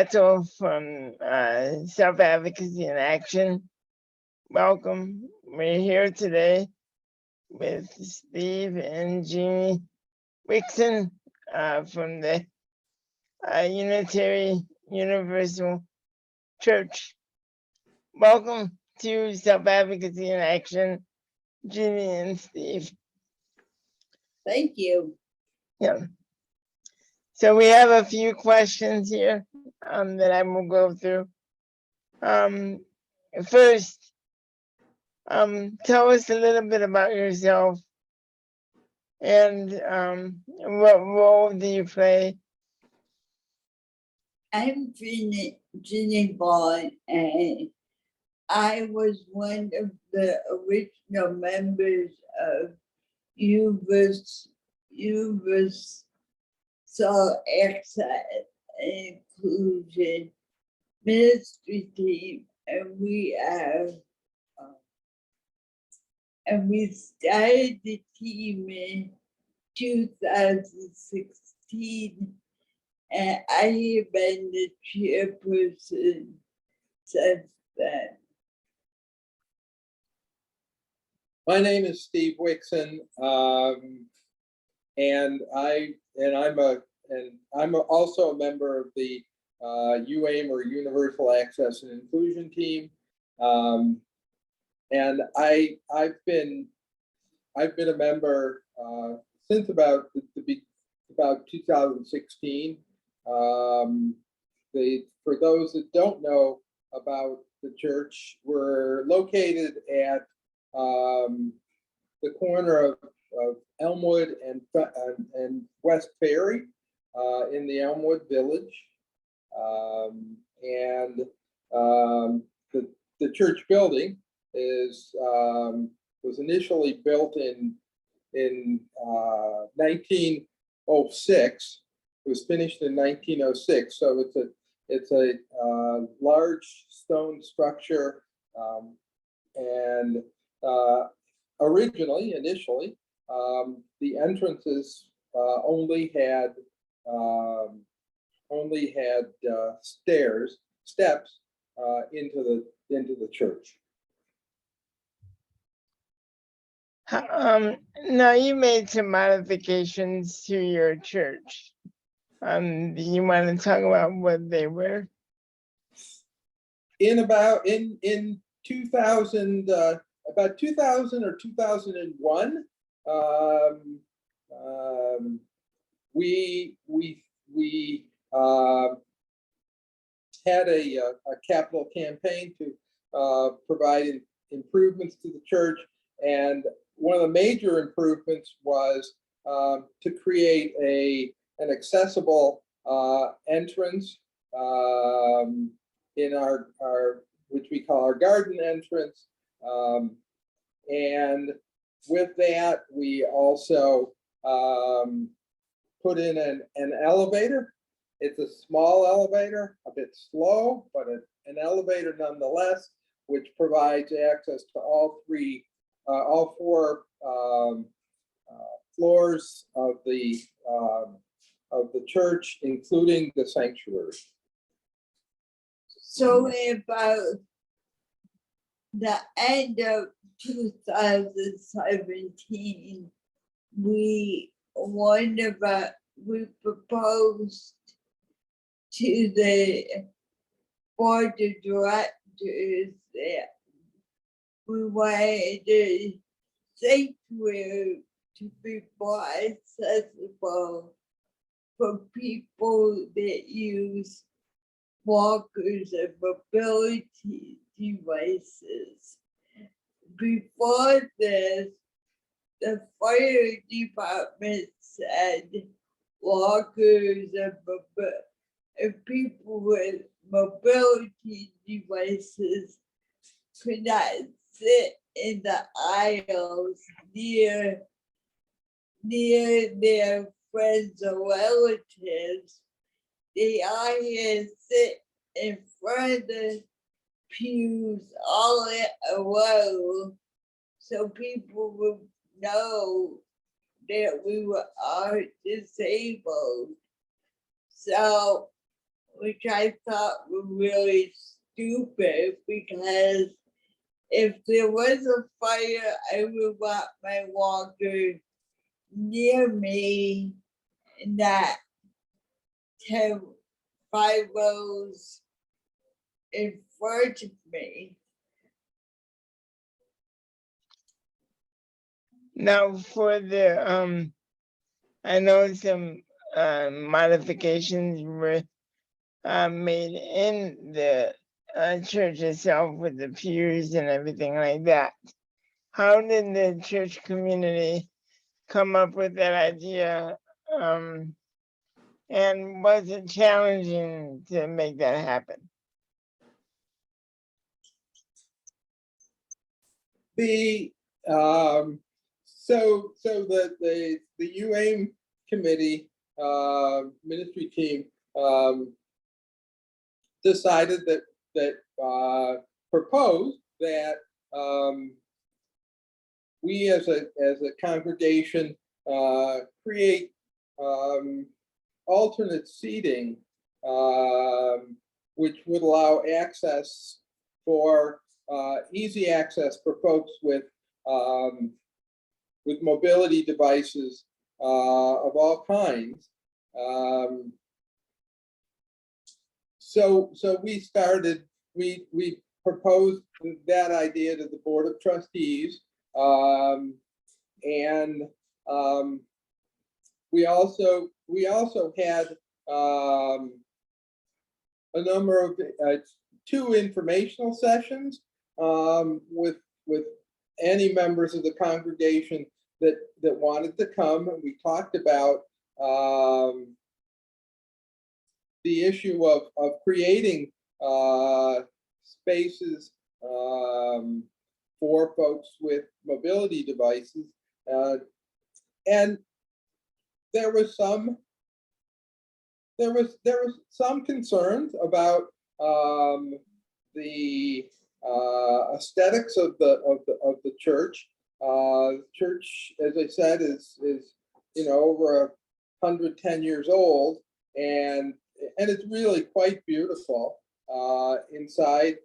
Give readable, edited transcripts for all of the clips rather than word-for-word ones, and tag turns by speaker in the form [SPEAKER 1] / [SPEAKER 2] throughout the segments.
[SPEAKER 1] Gatto from Self-Advocacy in Action. Welcome. We're here today with Steve and Ginny Wixson from the Unitarian Universal Church. Welcome to Self-Advocacy in Action, Ginny and Steve.
[SPEAKER 2] Thank you.
[SPEAKER 1] Yeah. So we have a few questions here that I will go through. First, tell us a little bit about yourself and what role do you play?
[SPEAKER 2] I'm Ginny Vaughan, and I was one of the original members of Universal Access and Inclusion Ministry team, and we started the team in 2016, and I have been the chairperson since then.
[SPEAKER 3] My name is Steve Wixson, and I'm also a member of the UAIM, or Universal Access and Inclusion team, and I've been a member since about 2016. For those that don't know about the church, we're located at the corner of Elmwood and West Ferry in the Elmwood Village, and the church building was initially built in 1906. It was finished in 1906, so it's a large stone structure, and initially, the entrances only had steps into the church.
[SPEAKER 1] Now you made some modifications to your church. Do you want to talk about what they were?
[SPEAKER 3] In 2000, about 2000 or 2001, we had a capital campaign to provide improvements to the church, and one of the major improvements was to create an accessible entrance in our which we call our garden entrance, and with that we also put in an elevator. It's a small elevator, a bit slow, but an elevator nonetheless, which provides access to all four floors of the church, including the sanctuary.
[SPEAKER 2] So about the end of 2017, we proposed to the board of directors that we wanted the sanctuary to be more accessible for people that use walkers and mobility devices. Before this, the fire department said walkers and people with mobility devices could not sit in the aisles near their friends or relatives. They all had to sit in front of the pews all in a row, so people would know that we were all disabled. So which I thought were really stupid, because if there was a fire, I would want my walker near me, not 5 rows in front of me.
[SPEAKER 1] Now for the, I know some modifications were made in the church itself with the pews and everything like that. How did the church community come up with that idea? And was it challenging to make that happen?
[SPEAKER 3] The the UAIM committee ministry team decided that proposed that we as a congregation create alternate seating, which would allow access for easy access for folks with mobility devices of all kinds. So we proposed that idea to the Board of Trustees, and we also had a number of 2 informational sessions with any members of the congregation that wanted to come, and we talked about the issue of creating spaces for folks with mobility devices, and there was some concerns about the aesthetics of the church. Church, as I said, is over 110 years old, and it's really quite beautiful inside,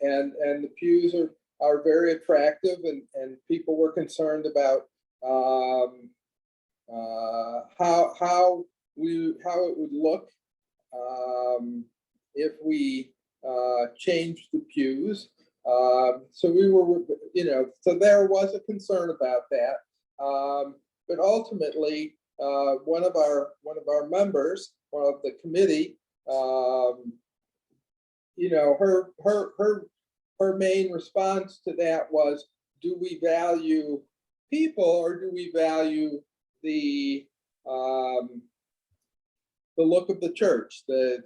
[SPEAKER 3] and the pews are very attractive, and people were concerned about how it would look if we changed the pews. So we were, so there was a concern about that. But ultimately, one of our members, one of the committee, her main response to that was, do we value people, or do we value the look of the church, and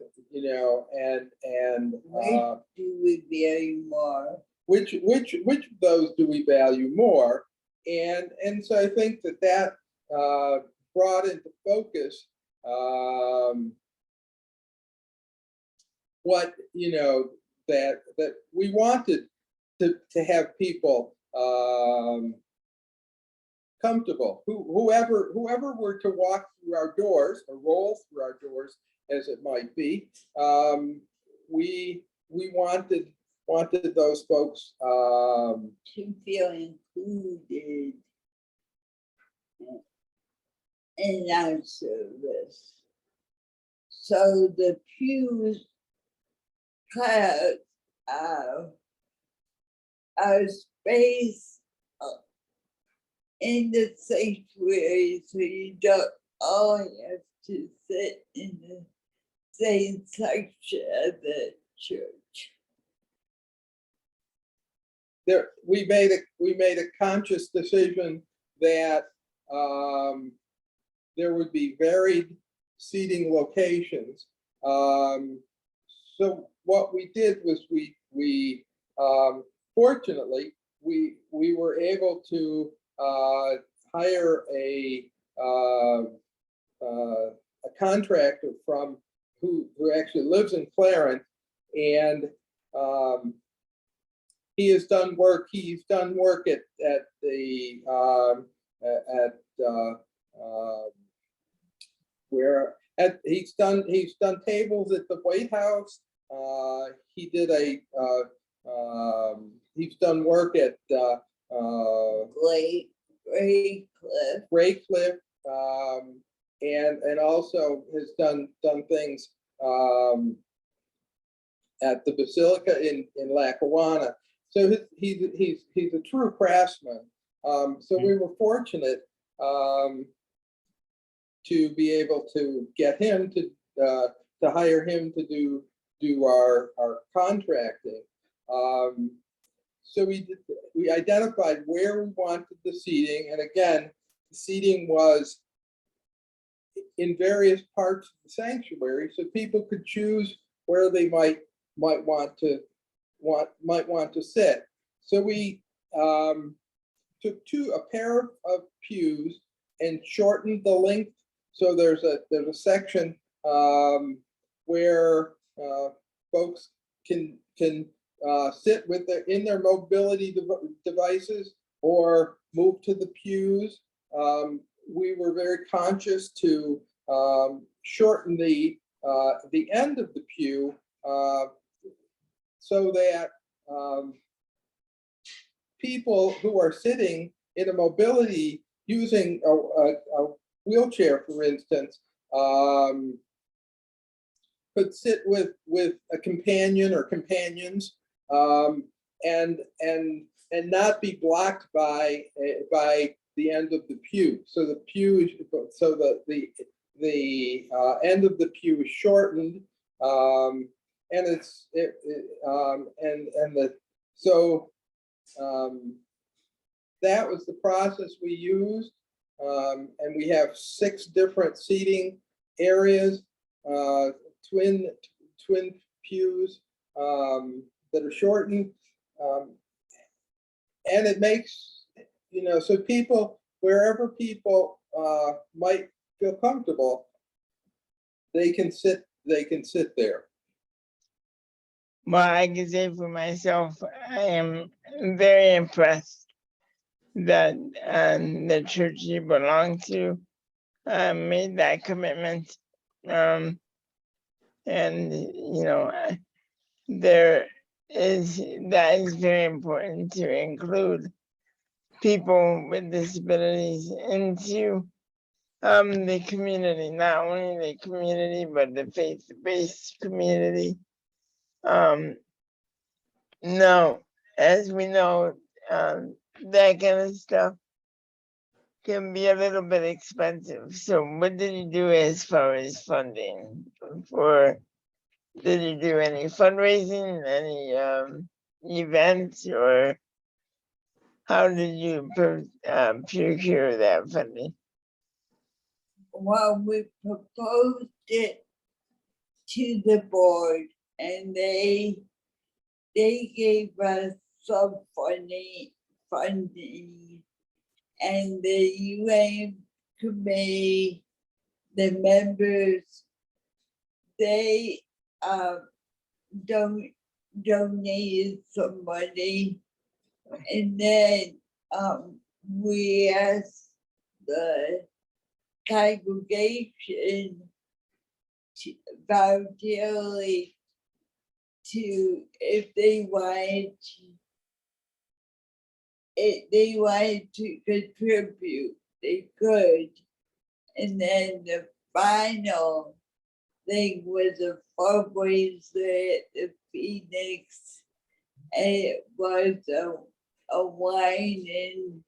[SPEAKER 2] Do we value more?
[SPEAKER 3] which of those do we value more? And so I think that brought into focus what that we wanted to have people comfortable. Whoever were to walk through our doors or roll through our doors, as it might be, we wanted those folks
[SPEAKER 2] To feel included in our service. So the pews clouds our space in the sanctuary, so you don't all have to sit in the same section of the church.
[SPEAKER 3] there. We made a conscious decision that there would be varied seating locations. So what we did was we fortunately we were able to hire a contractor who actually lives in Clarence, and he has done work. He's done work at the where he's done tables at the White House. He did he's done work at Gray Cliff, and also has done things at the Basilica in Lackawanna. So he's a true craftsman. So we were fortunate to be able to get him to hire him to do our contracting. So we identified where we wanted the seating, and again, the seating was in various parts of the sanctuary, so people could choose where they might want to sit. So we took a pair of pews and shortened the length. So there's a section where folks can sit in their mobility devices or move to the pews. We were very conscious to shorten the end of the pew so that people who are sitting in a mobility using a wheelchair, for instance, could sit with a companion or companions, and not be blocked by the end of the pew. So the pew, so the end of the pew is shortened, and that was the process we used, and we have 6 different seating areas, twin pews that are shortened, and it makes, so people, wherever people might feel comfortable, they can sit there.
[SPEAKER 1] Well, I can say for myself, I am very impressed that the church you belong to made that commitment. And that is very important to include people with disabilities into the community, not only the community, but the faith-based community. No, as we know, that kind of stuff can be a little bit expensive. So what did you do as far as funding did you do any fundraising, any events, or how did you procure that funding?
[SPEAKER 2] Well, we proposed it to the board, and they gave us some funding, and the UN committee, the members, they donated some money, and then we asked the congregation voluntarily if they wanted to contribute, they could. And then the final thing was a fundraiser at the Phoenix, and it was a wine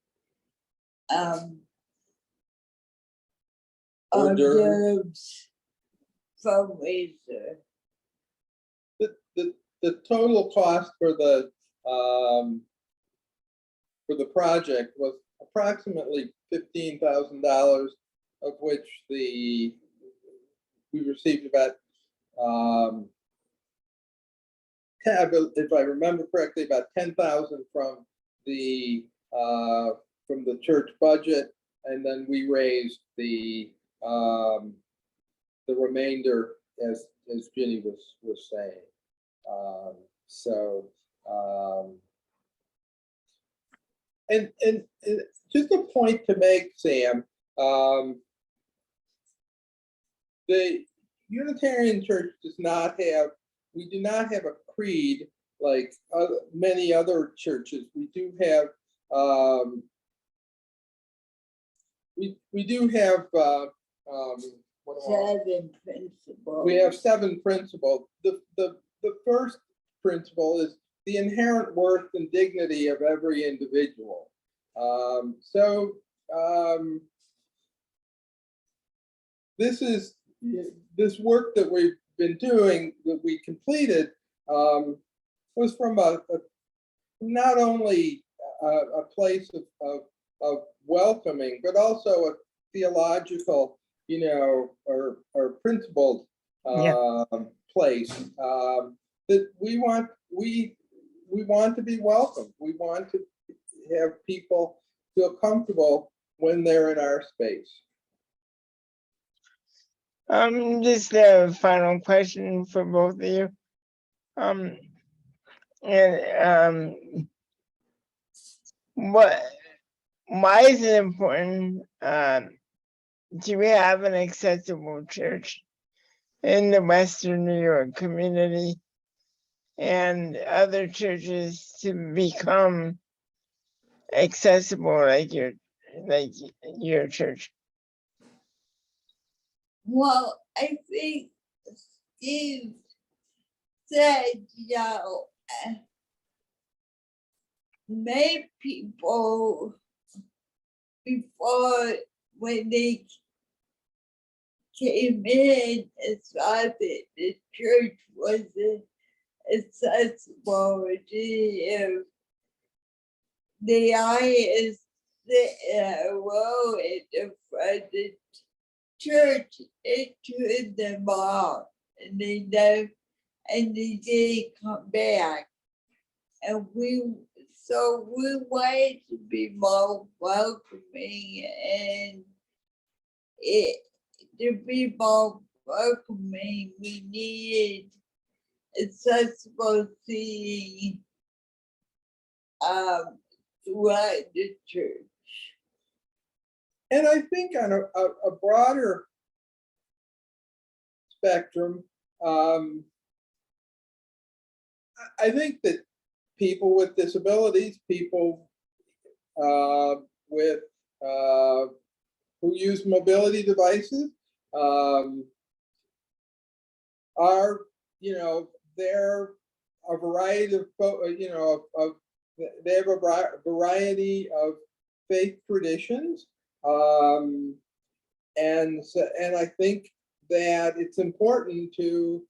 [SPEAKER 2] and hors d'oeuvres fundraiser.
[SPEAKER 3] The total cost for the project was approximately $15,000, of which we received about, if I remember correctly, about $10,000 from the church budget, and then we raised the remainder, as Ginny was saying. And just a point to make, Sam, the Unitarian Church does not have, we do not have a creed like many other churches. We do have, we do have,
[SPEAKER 2] Seven principles.
[SPEAKER 3] we have 7 principles. The first principle is the inherent worth and dignity of every individual. This work that we've been doing, that we completed, was from not only a place of welcoming, but also a theological, or principled place, that we want to be welcome. We want to have people feel comfortable when they're in our space.
[SPEAKER 1] Just a final question for both of you. Why is it important do we have an accessible church in the Western New York community and other churches to become accessible like your church?
[SPEAKER 2] Well, I think Steve said, many people before, when they came in, and saw that the church wasn't accessible, the highest row at the front of the church, it turned them off, and they didn't come back. And we wanted to be more welcoming, and to be more welcoming, we needed accessible seating throughout the church.
[SPEAKER 3] And I think on a broader spectrum, I think that people with disabilities, people with who use mobility devices, are, they're a variety of, they have a variety of faith traditions. And I think that it's important to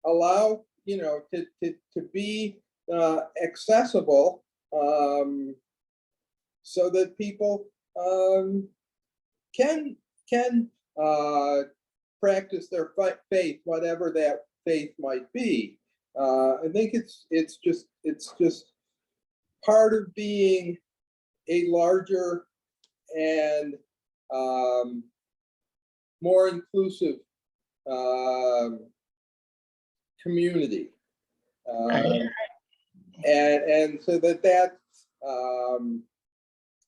[SPEAKER 3] allow, to be accessible, so that people can practice their faith, whatever that faith might be. I think it's just part of being a larger and more inclusive community, and so that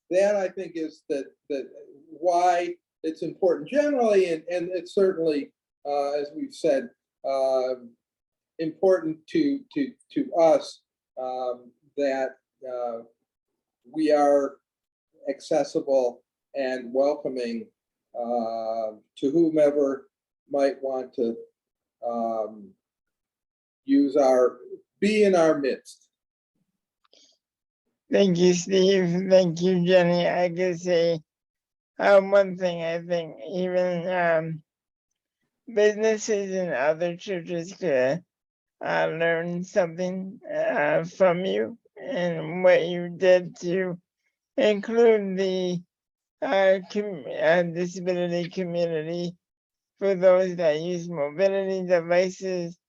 [SPEAKER 3] I think is that why it's important generally, and it's certainly, as we've said, important to us, that we are accessible and welcoming to whomever might want to be in our midst.
[SPEAKER 1] Thank you, Steve. Thank you, Jenny. I can say one thing. I think even businesses and other churches could learn something from you and what you did to include the disability community for those that use mobility devices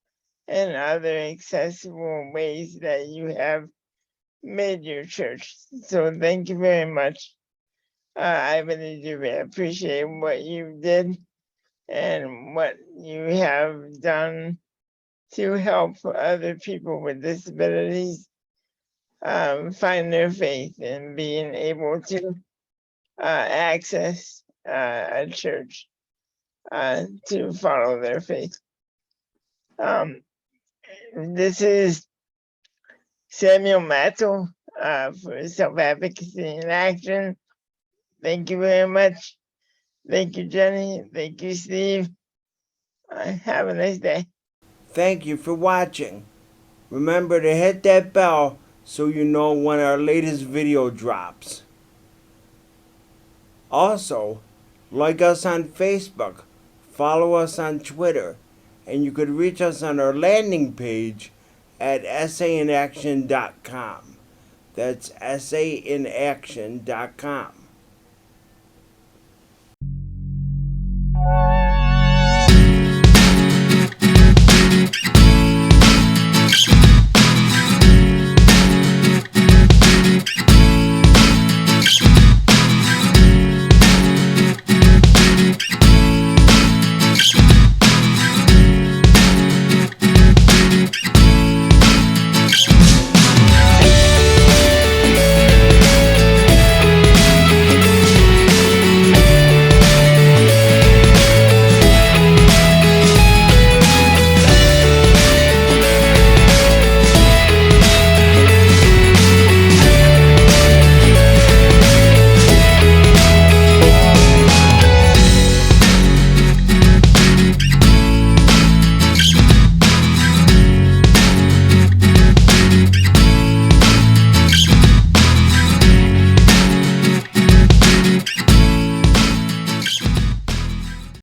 [SPEAKER 1] and other accessible ways that you have made your church. So thank you very much. I really do appreciate what you did and what you have done to help other people with disabilities find their faith and being able to access a church. to follow their faith. This is Samuel Mattel for Self-Advocacy in Action. Thank you very much. Thank you, Jenny. Thank you, Steve. Have a nice day.
[SPEAKER 4] Thank you for watching. Remember to hit that bell so you know when our latest video drops. Also, like us on Facebook, follow us on Twitter, and you could reach us on our landing page at essayinaction.com. That's essayinaction.com.